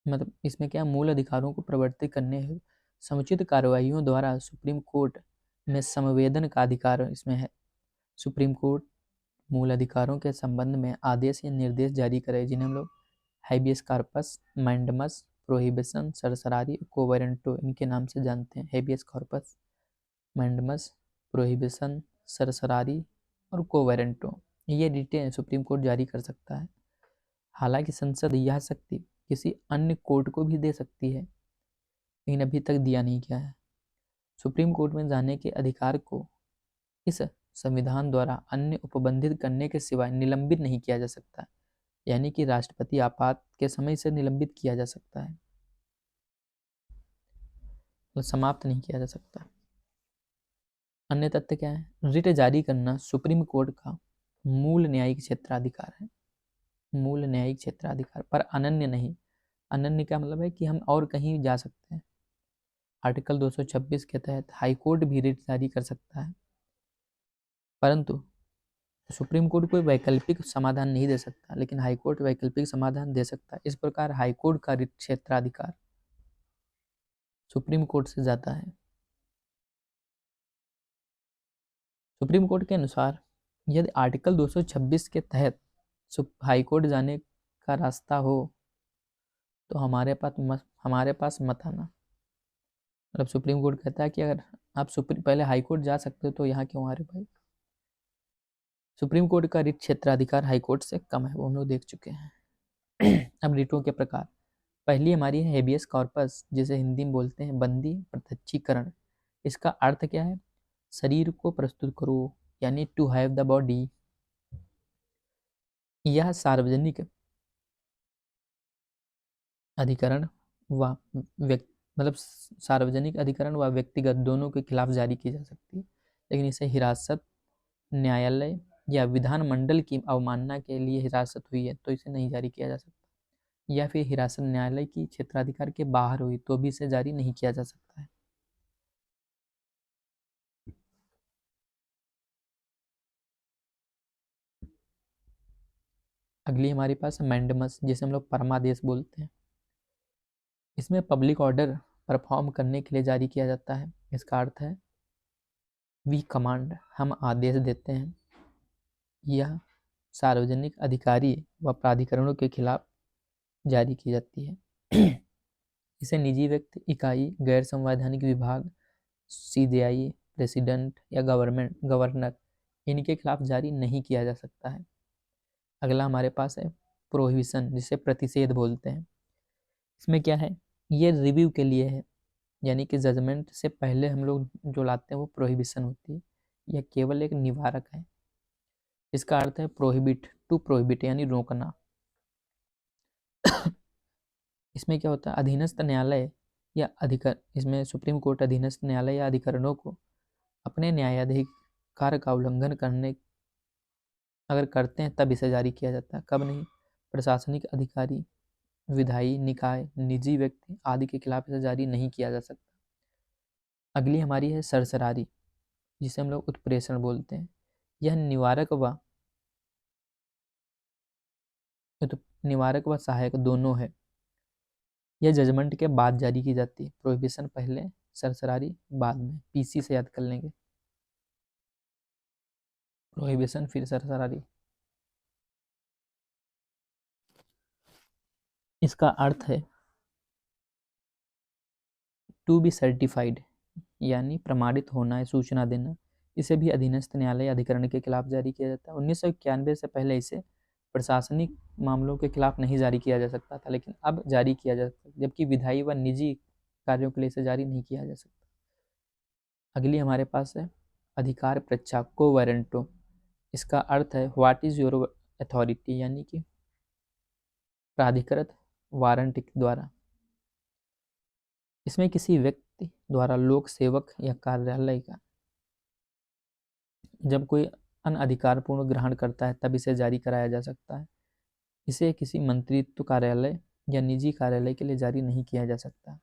मतलब इसमें क्या, मूल अधिकारों को प्रवर्तित करने हेतु समुचित कार्रवाइयों द्वारा सुप्रीम कोर्ट में संवेदन का अधिकार इसमें है। सुप्रीम कोर्ट मूल अधिकारों के संबंध में आदेश या निर्देश जारी करे, जिन्हें हम लोग हैबियस कॉर्पस, मैंडमस, प्रोहिबिशन, सरसरारी, कोवेरेंटो इनके नाम से जानते हैं। हैबियस कॉर्पस, मैंडमस, प्रोहिबिशन, सरसरारी और कोवेरेंटो, ये डिटेल सुप्रीम कोर्ट जारी कर सकता है। हालांकि संसद यह शक्ति किसी अन्य कोर्ट को भी दे सकती है, लेकिन अभी तक दिया नहीं गया है। सुप्रीम कोर्ट में जाने के अधिकार को इस संविधान द्वारा अन्य उपबंधित करने के सिवाय निलंबित नहीं किया जा सकता, यानी कि राष्ट्रपति आपात के समय से निलंबित किया जा सकता है, तो समाप्त नहीं किया जा सकता। अन्य तथ्य क्या है, रिट जारी करना सुप्रीम कोर्ट का मूल न्यायिक क्षेत्राधिकार है, मूल न्यायिक क्षेत्राधिकार पर अनन्य नहीं। अनन्य का मतलब है कि हम और कहीं जा सकते हैं। आर्टिकल 226 के तहत हाईकोर्ट भी रिट जारी कर सकता है, परंतु सुप्रीम कोर्ट कोई वैकल्पिक समाधान नहीं दे सकता, लेकिन हाईकोर्ट वैकल्पिक समाधान दे सकता है। इस प्रकार हाईकोर्ट का रिट क्षेत्राधिकार सुप्रीम कोर्ट से जाता है। सुप्रीम कोर्ट के अनुसार यदि आर्टिकल 226 के तहत हाईकोर्ट जाने का रास्ता हो तो हमारे पास मत आना। मतलब सुप्रीम कोर्ट कहता है कि अगर आप पहले हाईकोर्ट जा सकते हो तो यहाँ क्यों आ रहे भाई। सुप्रीम कोर्ट का रिट क्षेत्राधिकार हाईकोर्ट से कम है, वो हम लोग देख चुके हैं। अब रिटों के प्रकार, पहली हमारी है हेबियस कॉर्पस, जिसे हिंदी में बोलते हैं बंदी प्रत्यक्षीकरण। इसका अर्थ क्या है, शरीर को प्रस्तुत करो, यानी टू हैव द बॉडी। यह सार्वजनिक अधिकरण व मतलब सार्वजनिक अधिकरण व व्यक्तिगत दोनों के खिलाफ जारी की जा सकती है, लेकिन इसे हिरासत, न्यायालय या विधानमंडल की अवमानना के लिए हिरासत हुई है तो इसे नहीं जारी किया जा सकता, या फिर हिरासत न्यायालय की क्षेत्राधिकार के बाहर हुई तो भी इसे जारी नहीं किया जा सकता है। अगली हमारे पास मैंडमस, जिसे हम लोग परमादेश बोलते हैं। इसमें पब्लिक ऑर्डर परफॉर्म करने के लिए जारी किया जाता है। इसका अर्थ है वी कमांड, हम आदेश देते हैं। यह सार्वजनिक अधिकारी व प्राधिकरणों के खिलाफ जारी की जाती है। इसे निजी व्यक्ति, इकाई, गैर संवैधानिक विभाग, सीजेआई, प्रेसिडेंट या गवर्नर इनके खिलाफ जारी नहीं किया जा सकता है। अगला हमारे पास है प्रोहिबिशन, जिसे प्रतिषेध बोलते हैं। इसमें क्या है, ये रिव्यू के लिए है, यानी कि जजमेंट से पहले हम लोग जो लाते हैं वो प्रोहिबिशन होती है। यह केवल एक निवारक है। इसका अर्थ है प्रोहिबिट, टू प्रोहिबिट यानी रोकना। इसमें क्या होता है, अधीनस्थ न्यायालय या अधिकार, इसमें सुप्रीम कोर्ट अधीनस्थ न्यायालय या अधिकरणों को अपने न्यायाधिकार का उल्लंघन करने अगर करते हैं तब इसे जारी किया जाता है, कब नहीं। प्रशासनिक अधिकारी, विधायी निकाय, निजी व्यक्ति आदि के खिलाफ इसे जारी नहीं किया जा सकता। अगली हमारी है सरसरारी, जिसे हम लोग उत्प्रेषण बोलते हैं। यह निवारक व सहायक दोनों है। यह जजमेंट के बाद जारी की जाती है। प्रोहिबिशन पहले, सरसरारी बाद में। पीसी से याद कर लेंगे, प्रोहिबिशन फिर सरसरारी। इसका अर्थ है टू बी सर्टिफाइड, यानी प्रमाणित होना है, सूचना देना। इसे भी अधीनस्थ न्यायालय अधिकरण के खिलाफ जारी किया जाता है। 1991 से पहले इसे प्रशासनिक मामलों के खिलाफ नहीं जारी किया जा सकता था, लेकिन अब जारी किया जा सकता है, जबकि विधायी व निजी कार्यों के लिए इसे जारी नहीं किया जा सकता। अगली हमारे पास है अधिकार परीक्षा, को वारंटो। इसका अर्थ है व्हाट इज योर अथॉरिटी, यानी कि प्राधिकृत वारंट द्वारा। इसमें किसी व्यक्ति द्वारा लोक सेवक या कार्यालय का जब कोई अनअधिकारपूर्ण ग्रहण करता है तब इसे जारी कराया जा सकता है। इसे किसी मंत्रित्व कार्यालय या निजी कार्यालय के लिए जारी नहीं किया जा सकता।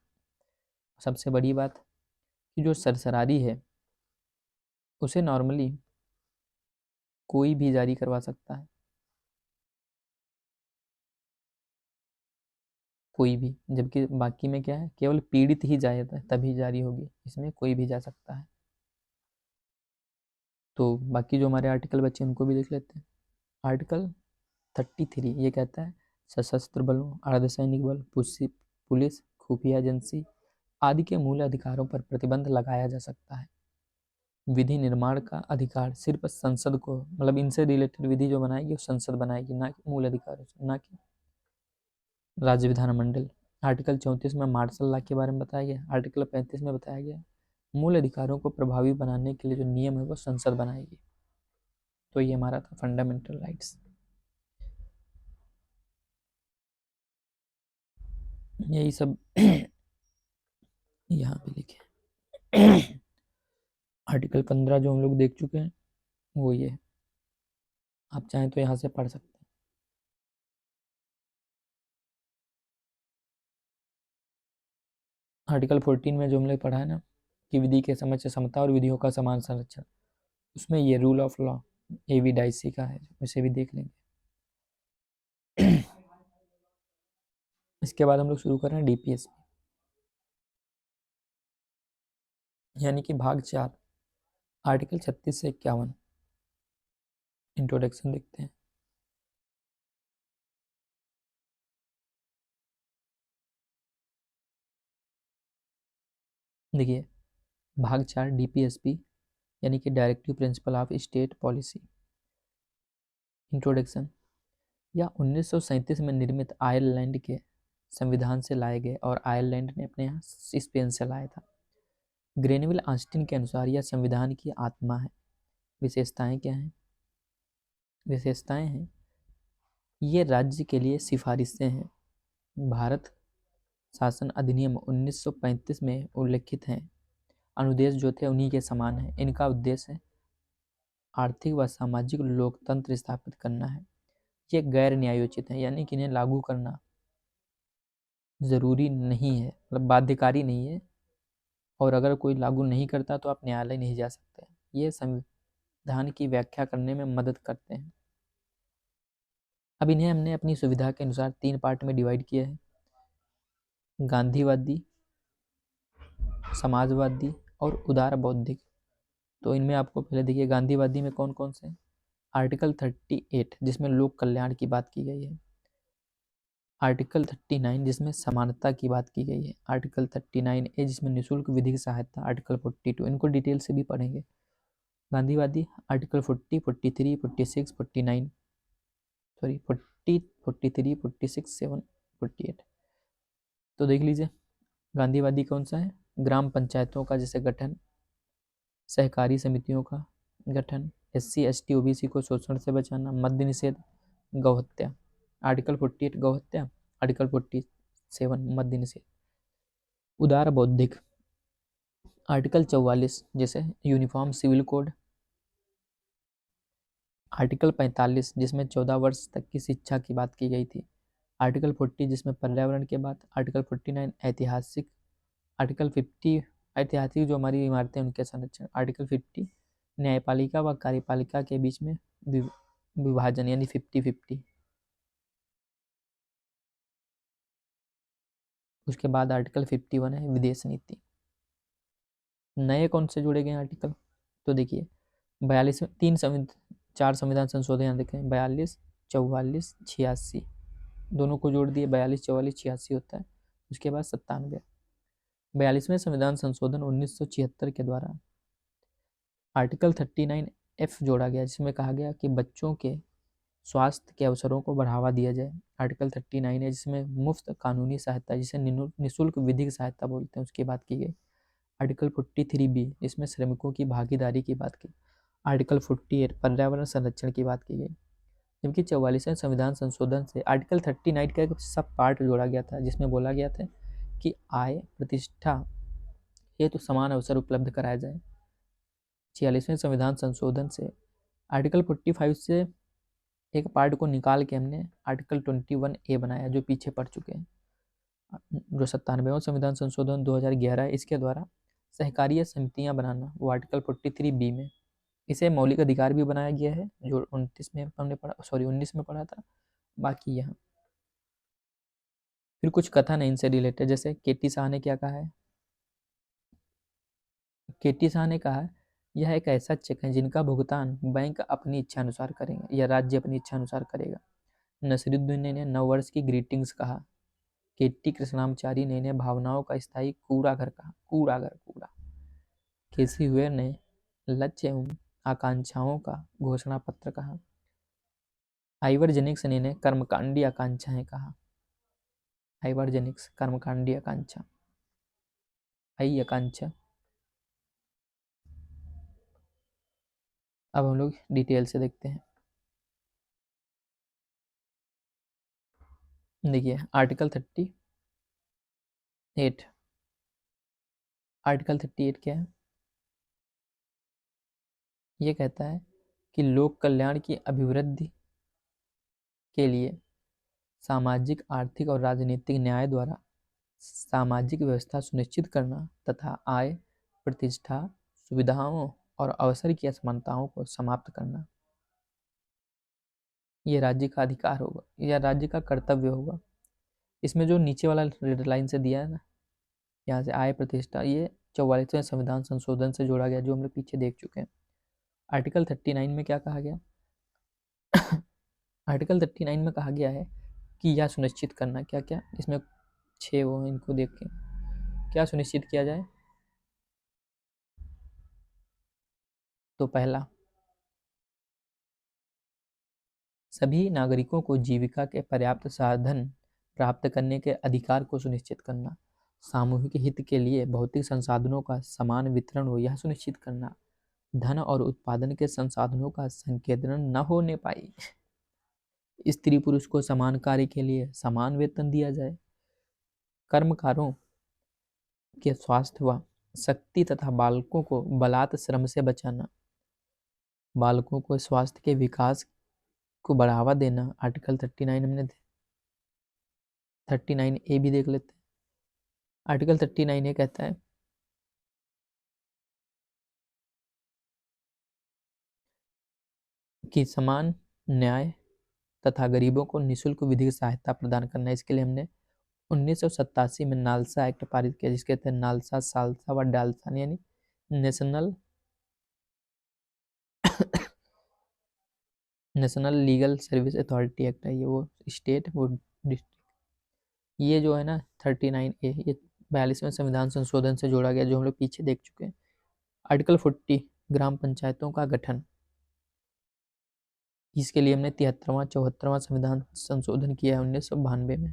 सबसे बड़ी बात कि जो सरसरारी है उसे नॉर्मली कोई भी जारी करवा सकता है, कोई भी, जबकि बाकी में क्या है, केवल पीड़ित ही जाए तभी जारी होगी, इसमें कोई भी जा सकता है। तो बाकी जो हमारे आर्टिकल बचे उनको भी देख लेते हैं। आर्टिकल 33 ये कहता है सशस्त्र बलों, अर्धसैनिक बल, पुलिस, खुफिया एजेंसी आदि के मूल अधिकारों पर प्रतिबंध लगाया जा सकता है। विधि निर्माण का अधिकार सिर्फ संसद को, मतलब इनसे रिलेटेड विधि जो बनाएगी वो संसद बनाएगी, ना कि मूल अधिकारों से, ना कि राज्य विधानमंडल। आर्टिकल 34 में मार्शल लॉ के बारे में बताया गया। आर्टिकल 35 में बताया गया मूल अधिकारों को प्रभावी बनाने के लिए जो नियम है वो संसद बनाएगी। तो ये हमारा था फंडामेंटल राइट्स। यही सब यहाँ पे लिखे। आर्टिकल 15 जो हम लोग देख चुके हैं वो ये है, आप चाहें तो यहाँ से पढ़ सकते हैं। आर्टिकल 14 में जो हमने पढ़ा है ना कि विधि के समक्ष समता और विधियों का समान संरक्षण, उसमें ये rule of law A V Dicey का है, इसे भी देख लेंगे। इसके बाद हम लोग शुरू कर रहे हैं डीपीएस, यानी कि भाग 4, आर्टिकल 36 से 51। इंट्रोडक्शन देखते हैं। देखिए, भाग 4 डीपीएसपी यानी कि directive principle of state policy. Introduction, या 1937 में निर्मित आयरलैंड के संविधान से लाए गए और आयरलैंड ने अपने यहाँ स्पेन से लाया था। ग्रेनविल ऑस्टिन के अनुसार यह संविधान की आत्मा है। विशेषताएं क्या हैं? विशेषताएं हैं, ये राज्य के लिए सिफारिशें हैं। भारत शासन अधिनियम 1935 में उल्लिखित हैं। अनुदेश जो थे उन्हीं के समान हैं। इनका उद्देश्य आर्थिक व सामाजिक लोकतंत्र स्थापित करना है। ये गैर न्यायोचित है, यानी कि इन्हें लागू करना ज़रूरी नहीं है, मतलब बाध्यकारी नहीं है, और अगर कोई लागू नहीं करता तो आप न्यायालय नहीं जा सकते। ये संविधान की व्याख्या करने में मदद करते हैं। अब इन्हें हमने अपनी सुविधा के अनुसार 3 पार्ट में डिवाइड किया है, गांधीवादी, समाजवादी और उदार बौद्धिक। तो इनमें आपको पहले देखिए गांधीवादी में कौन कौन से, आर्टिकल 38 जिसमें लोक कल्याण की बात की गई है, आर्टिकल 39 जिसमें समानता की बात की गई है, आर्टिकल 39A जिसमें निःशुल्क विधिक सहायता, आर्टिकल 42 इनको डिटेल से भी पढ़ेंगे। गांधीवादी आर्टिकल 40, 43, 46, 49, सॉरी 40, 43, 46, 7, 48। तो देख लीजिए गांधीवादी कौन सा है, ग्राम पंचायतों का जैसे गठन, सहकारी समितियों का गठन, SC ST OBC को शोषण से बचाना, मद्य निषेध, गौहत्या। आर्टिकल 48 गौहत्या, आर्टिकल 47 मद्य निषेध। उदार बौद्धिक आर्टिकल 44 जैसे यूनिफॉर्म सिविल कोड, आर्टिकल 45 जिसमें 14 वर्ष तक की शिक्षा की बात की गई थी, आर्टिकल 40 जिसमें पर्यावरण के बाद, आर्टिकल 49 ऐतिहासिक, आर्टिकल 50 ऐतिहासिक जो हमारी इमारतें उनके संरक्षण, आर्टिकल 50 न्यायपालिका व कार्यपालिका के बीच में विभाजन यानी 50-50। उसके बाद आर्टिकल 51 है विदेश नीति। नए कौन से जुड़े गए आर्टिकल, तो देखिए 42 4 संविधान संशोधन यहाँ देखें, 42, 44, 86 दोनों को जोड़ दिए, 42, 44, 86 होता है। उसके बाद 97 42वें संविधान संशोधन 1976 के द्वारा आर्टिकल 39F जोड़ा गया, जिसमें कहा गया कि बच्चों के स्वास्थ्य के अवसरों को बढ़ावा दिया जाए। आर्टिकल 39 है जिसमें मुफ्त कानूनी सहायता जिसे निःशुल्क विधिक सहायता बोलते हैं उसकी बात की गई। आर्टिकल 43B इसमें श्रमिकों की भागीदारी की बात की। आर्टिकल 48 पर्यावरण संरक्षण की बात की गई। जबकि 44वें संविधान संशोधन से आर्टिकल 39 का एक सब पार्ट जोड़ा गया था जिसमें बोला गया था कि आय प्रतिष्ठा हेतु समान अवसर उपलब्ध कराया जाए। 46वें संविधान संशोधन से आर्टिकल 45 से एक पार्ट को निकाल के हमने आर्टिकल 21A बनाया जो पीछे पड़ चुके हैं। जो 97वां संविधान संशोधन 2011 इसके द्वारा सहकारिय समितियां बनाना वो आर्टिकल 43B में, इसे मौलिक अधिकार भी बनाया गया है, जो 29 में हमने पढ़ा, 19 में पढ़ा था। बाकी यहाँ फिर कुछ कथन है इनसे रिलेटेड, जैसे केटी शाह ने क्या कहा है। केटी शाह ने कहा, यह एक ऐसा चेक है जिनका भुगतान बैंक अपनी इच्छा अनुसार करेंगे या राज्य अपनी इच्छा अनुसार करेगा। नसीरुद्दीन ने नववर्ष की ग्रीटिंग्स कहा। केटी कृष्णामचारी ने इन्हें भावनाओं का स्थायी कूड़ाघर कहा, कूड़ाघर, कूड़ा। केसी हुएर ने लक्ष्य एवं आकांक्षाओं का घोषणा पत्र कहा। आइवर जेनिक्स ने इन्हें कर्मकांडी आकांक्षाएं कहा। आइवर जेनिक्स, कर्मकांडी आकांक्षा, आई आकांक्षा। अब हम लोग डिटेल से देखते हैं। देखिए आर्टिकल 38। आर्टिकल 38 क्या है? ये कहता है कि लोक कल्याण की अभिवृद्धि के लिए सामाजिक, आर्थिक और राजनीतिक न्याय द्वारा सामाजिक व्यवस्था सुनिश्चित करना तथा आय, प्रतिष्ठा, सुविधाओं और अवसर की असमानताओं को समाप्त करना, ये राज्य का अधिकार होगा या राज्य का कर्तव्य होगा। इसमें जो नीचे वाला रेड लाइन से दिया है ना, यहाँ से आय, प्रतिष्ठा, ये 44वें संविधान संशोधन से जोड़ा गया, जो हम लोग पीछे देख चुके हैं। आर्टिकल 39 में क्या कहा गया? आर्टिकल 39 में कहा गया है कि यह सुनिश्चित करना, क्या क्या इसमें 6 वो, इनको देख के क्या सुनिश्चित किया जाए। तो पहला, सभी नागरिकों को जीविका के पर्याप्त साधन प्राप्त करने के अधिकार को सुनिश्चित करना। सामूहिक हित के लिए भौतिक संसाधनों का समान वितरण हो, यह सुनिश्चित करना। धन और उत्पादन के संसाधनों का संकेंद्रण न होने पाए। स्त्री पुरुष को समान कार्य के लिए समान वेतन दिया जाए। कर्मकारों के स्वास्थ्य व शक्ति तथा बालकों को बलात् श्रम से बचाना। बालकों को स्वास्थ्य के विकास को बढ़ावा देना। आर्टिकल 39 हमने 39A भी देख लेते हैं। आर्टिकल 39A कहता है कि समान न्याय तथा गरीबों को निःशुल्क विधिक सहायता प्रदान करना। इसके लिए हमने 1987 में नालसा एक्ट पारित किया, जिसके तहत नालसा, सालसा व डालसा यानी national legal service authority act है, ये वो स्टेट वो डिस्ट्रिक्ट, ये जो है ना 39A, ये 42वें संविधान संशोधन से जोड़ा गया, जो हम लोग पीछे देख चुके हैं। आर्टिकल 40 ग्राम पंचायतों का गठन, इसके लिए हमने 73वां 74वां संविधान संशोधन किया है 1992 में।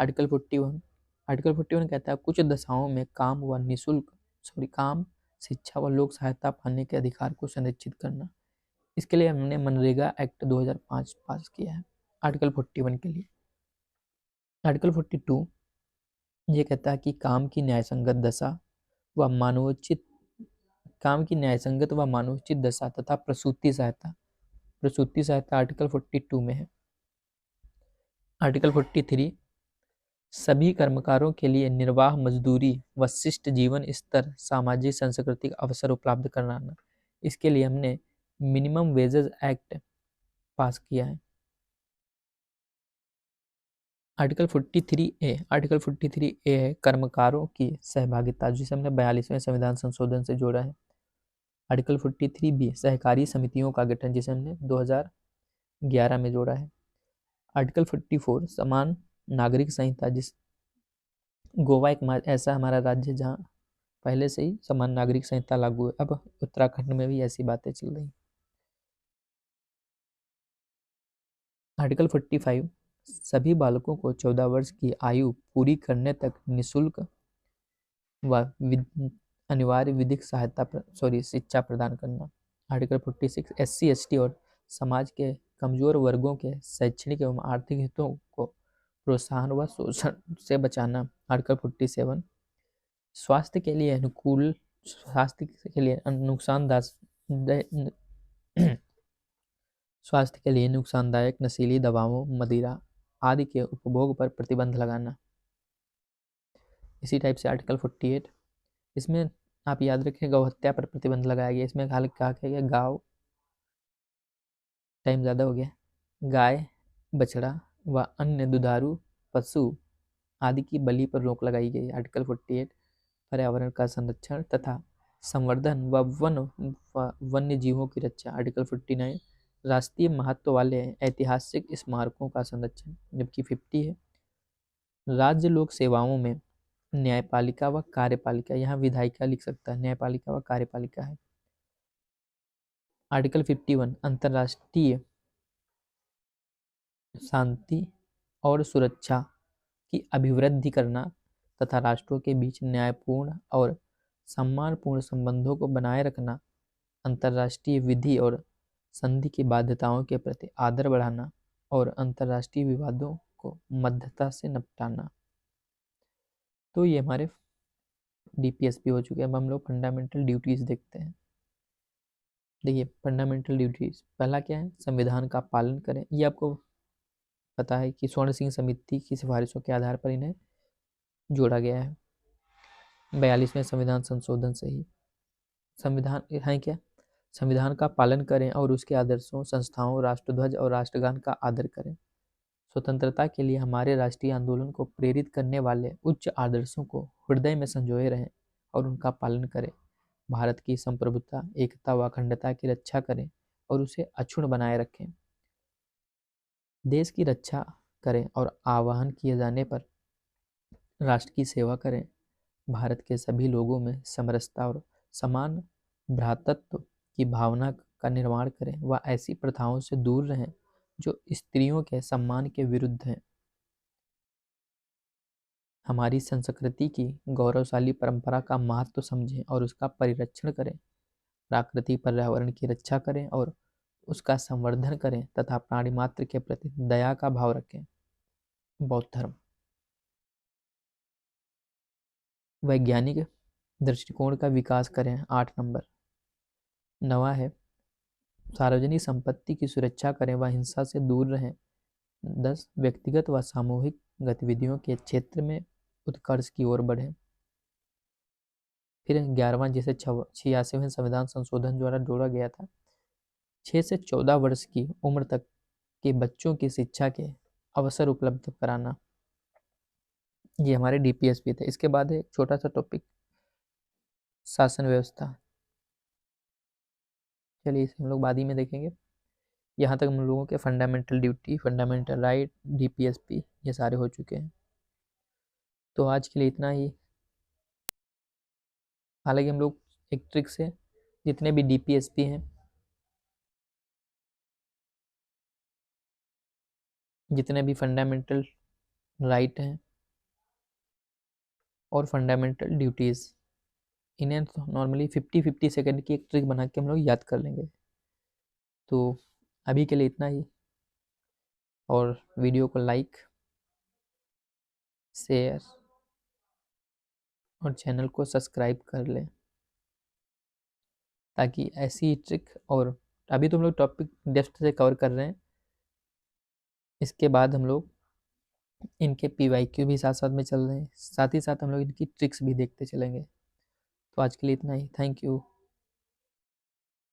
आर्टिकल 41 कहता है कुछ दशाओं में काम व निःशुल्क काम, शिक्षा व लोक सहायता पाने के अधिकार को सुनिश्चित करना। इसके लिए हमने मनरेगा एक्ट 2005 पास किया है आर्टिकल 41 के लिए। आर्टिकल 42 ये कहता है कि काम की न्यायसंगत दशा व मानवोचित दशा तथा प्रसूति सहायता आर्टिकल 42 में है। आर्टिकल 43 सभी कर्मकारों के लिए निर्वाह मजदूरी व शिष्ट जीवन स्तर, सामाजिक सांस्कृतिक अवसर उपलब्ध कराना। इसके लिए हमने मिनिमम वेजेस एक्ट पास किया है। आर्टिकल 43A है कर्मकारों की सहभागिता, जिसे हमने 42वें संविधान संशोधन से जोड़ा है। आर्टिकल 43B सहकारी समितियों का गठन, जिसे हमने 2011 में जोड़ा है। आर्टिकल 44 समान नागरिक संहिता, जिस गोवा एक ऐसा हमारा राज्य जहाँ पहले से ही समान नागरिक संहिता लागू है, अब उत्तराखंड में भी ऐसी बातें चल रही। आर्टिकल 45 सभी बालकों को 14 वर्ष की आयु पूरी करने तक निःशुल्क व अनिवार्य विधिक शिक्षा प्रदान करना। आर्टिकल 46 SC ST और समाज के कमजोर वर्गों के शैक्षणिक एवं आर्थिक हितों को प्रोत्साहन व शोषण से बचाना। आर्टिकल 47 स्वास्थ्य के लिए नुकसानदायक नशीली दवाओं, मदिरा आदि के उपभोग पर प्रतिबंध लगाना। इसी टाइप से आर्टिकल 48 इसमें आप याद रखें गौ हत्या पर प्रतिबंध लगाया गया। इसमें हाल क्या किया गया, गाँव, टाइम ज़्यादा हो गया, गाय, बछड़ा व अन्य दुधारू पशु आदि की बलि पर रोक लगाई गई। आर्टिकल 48 पर्यावरण का संरक्षण तथा संवर्धन व वन्य जीवों की रक्षा। आर्टिकल 49 राष्ट्रीय महत्व वाले ऐतिहासिक स्मारकों का संरक्षण। जबकि 50 है राज्य लोक सेवाओं में न्यायपालिका व कार्यपालिका, यहाँ विधायिका लिख सकता है, न्यायपालिका व कार्यपालिका है। आर्टिकल 51 अंतर्राष्ट्रीय शांति और सुरक्षा की अभिवृद्धि करना तथा राष्ट्रों के बीच न्यायपूर्ण और सम्मानपूर्ण संबंधों को बनाए रखना, अंतर्राष्ट्रीय विधि और संधि की बाध्यताओं के प्रति आदर बढ़ाना और अंतर्राष्ट्रीय विवादों को मध्यता से निपटाना। तो ये हमारे डीपीएसपी हो चुके हैं। अब हम लोग फंडामेंटल ड्यूटीज देखते हैं। देखिए फंडामेंटल ड्यूटीज, पहला क्या है, संविधान का पालन करें। ये आपको पता है कि स्वर्ण सिंह समिति की सिफारिशों के आधार पर इन्हें जोड़ा गया है 42वें संविधान संशोधन से ही। संविधान है क्या, संविधान का पालन करें और उसके आदर्शों, संस्थाओं, राष्ट्रध्वज और राष्ट्रगान का आदर करें। स्वतंत्रता के लिए हमारे राष्ट्रीय आंदोलन को प्रेरित करने वाले उच्च आदर्शों को हृदय में संजोए रहें और उनका पालन करें। भारत की संप्रभुता, एकता व अखंडता की रक्षा करें और उसे अक्षुण्ण बनाए रखें। देश की रक्षा करें और आह्वान किए जाने पर राष्ट्र की सेवा करें। भारत के सभी लोगों में समरसता और समान भ्रातृत्व की भावना का निर्माण करें व ऐसी प्रथाओं से दूर रहें जो स्त्रियों के सम्मान के विरुद्ध हैं। हमारी संस्कृति की गौरवशाली परंपरा का महत्व समझें और उसका परिरक्षण करें। प्राकृतिक पर्यावरण की रक्षा करें और उसका संवर्धन करें तथा प्राणी मात्र के प्रति दया का भाव रखें। बौद्ध धर्म, वैज्ञानिक दृष्टिकोण का विकास करें। 8 नंबर। नवा है सार्वजनिक संपत्ति की सुरक्षा करें व हिंसा से दूर रहें। 10 व्यक्तिगत व सामूहिक गतिविधियों के क्षेत्र में उत्कर्ष की ओर बढ़ें। फिर 11वां, जिसे 86वें संविधान संशोधन द्वारा जोड़ा गया था, 6 से 14 वर्ष की उम्र तक के बच्चों की शिक्षा के अवसर उपलब्ध कराना। ये हमारे डीपीएसपी थे। इसके बाद है एक छोटा सा टॉपिक, शासन व्यवस्था। चलिए इसे हम लोग बाद ही में देखेंगे। यहाँ तक हम लोगों के fundamental duty, fundamental right, DPSP ये सारे हो चुके हैं। तो आज के लिए इतना ही। हालांकि हम लोग एक ट्रिक से जितने भी डीपीएसपी हैं, जितने भी फंडामेंटल राइट हैं और फंडामेंटल ड्यूटीज़, इन्हें नॉर्मली 50-50 सेकेंड की एक ट्रिक बना के हम लोग याद कर लेंगे। तो अभी के लिए इतना ही, और वीडियो को लाइक, शेयर और चैनल को सब्सक्राइब कर लें ताकि ऐसी ट्रिक, और अभी तो हम लोग टॉपिक डेप्थ से कवर कर रहे हैं, इसके बाद हम लोग इनके पीवाईक्यू भी साथ साथ में चल रहे हैं, साथ ही साथ हम लोग इनकी ट्रिक्स भी देखते चलेंगे। तो आज के लिए इतना ही। Thank you.